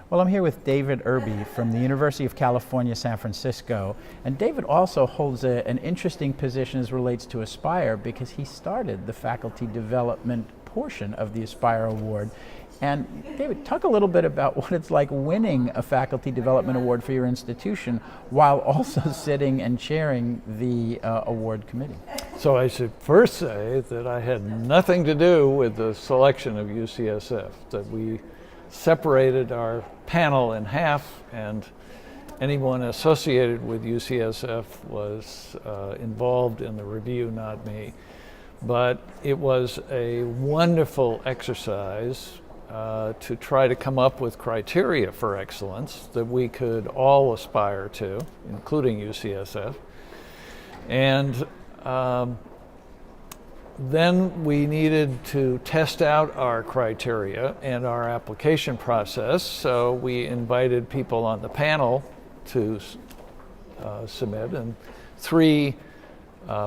Well, I'm here with David Irby from the University of California, San Francisco. And David also holds an interesting position as relates to Aspire because he started the faculty development portion of the Aspire Award. And David, talk a little bit about what it's like winning a faculty development award for your institution while also sitting and chairing the award committee. So I should first say that I had nothing to do with the selection of UCSF, that we separated our panel in half, and anyone associated with UCSF was involved in the review, not me. But it was a wonderful exercise to try to come up with criteria for excellence that we could all aspire to, including UCSF. And then we needed to test out our criteria and our application process, so we invited people on the panel to submit, and 3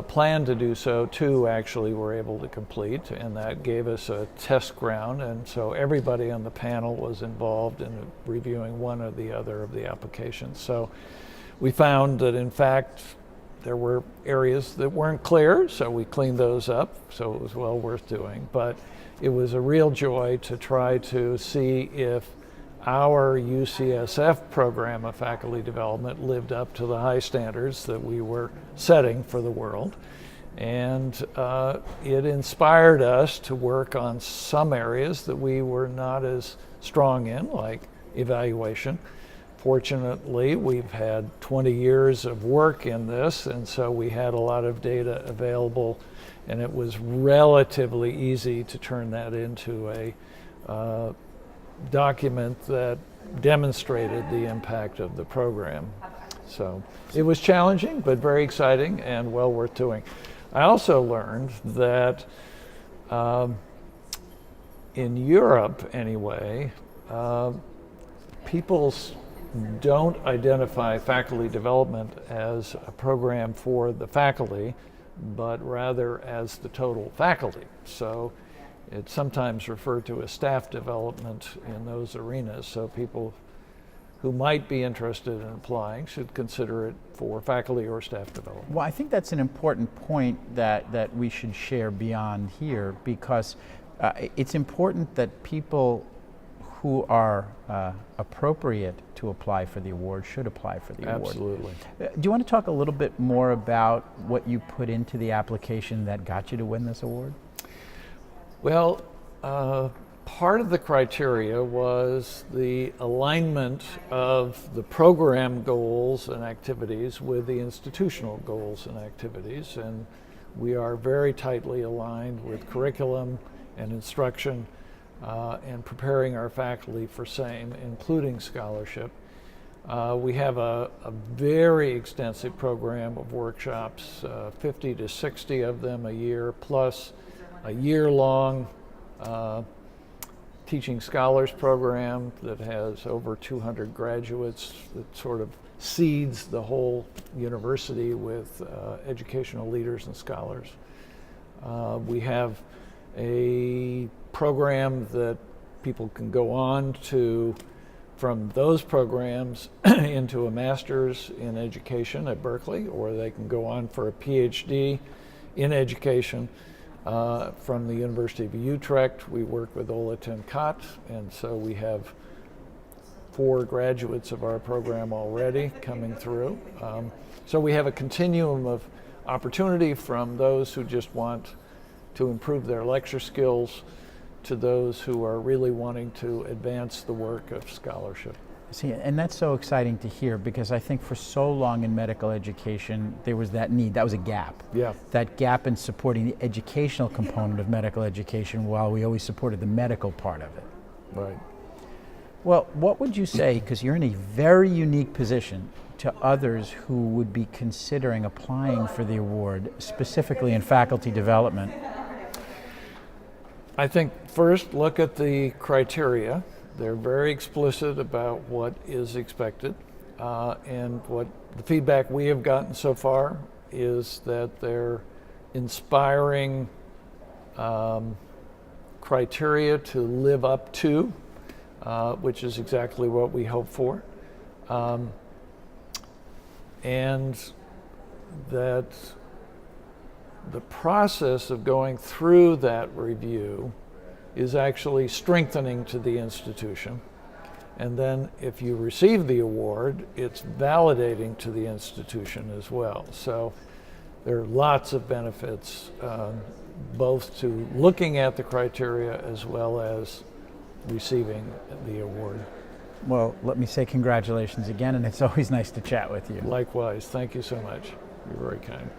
planned to do so. 2 actually were able to complete, and that gave us a test ground, and so everybody on the panel was involved in reviewing one or the other of the applications. So we found that in fact there were areas that weren't clear, so we cleaned those up, so it was well worth doing. But it was a real joy to try to see if our UCSF program of faculty development lived up to the high standards that we were setting for the world. And it inspired us to work on some areas that we were not as strong in, like evaluation. Fortunately, we've had 20 years of work in this, and so we had a lot of data available, and it was relatively easy to turn that into a document that demonstrated the impact of the program. So it was challenging, but very exciting and well worth doing. I also learned that in Europe, anyway, people don't identify faculty development as a program for the faculty, but rather as the total faculty. So it's sometimes referred to as staff development in those arenas. So people who might be interested in applying should consider it for faculty or staff development. Well, I think that's an important point that we should share beyond here, because it's important that people who are appropriate to apply for the award should apply for the award. Absolutely. Do you want to talk a little bit more about what you put into the application that got you to win this award? Well, part of the criteria was the alignment of the program goals and activities with the institutional goals and activities, and we are very tightly aligned with curriculum and instruction and preparing our faculty for same, including scholarship. We have a very extensive program of workshops, 50 to 60 of them a year, plus a year-long teaching scholars program that has over 200 graduates that sort of seeds the whole university with educational leaders and scholars. We have a program that people can go on to from those programs into a master's in education at Berkeley, or they can go on for a PhD in education from the University of Utrecht. We work with Ola ten Cate, and so we have 4 graduates of our program already coming through. So we have a continuum of opportunity from those who just want to improve their lecture skills to those who are really wanting to advance the work of scholarship. See, and that's so exciting to hear, because I think for so long in medical education there was that need, that was a gap. Yeah. That gap in supporting the educational component of medical education while we always supported the medical part of it. Right. Well, what would you say, because you're in a very unique position, to others who would be considering applying for the award, specifically in faculty development? I think first look at the criteria. They're very explicit about what is expected, and what the feedback we have gotten so far is that they're inspiring criteria to live up to which is exactly what we hope for. And that the process of going through that review is actually strengthening to the institution. And then if you receive the award, it's validating to the institution as well. So there are lots of benefits, both to looking at the criteria as well as receiving the award. Well, let me say congratulations again, and it's always nice to chat with you. Likewise, thank you so much. You're very kind.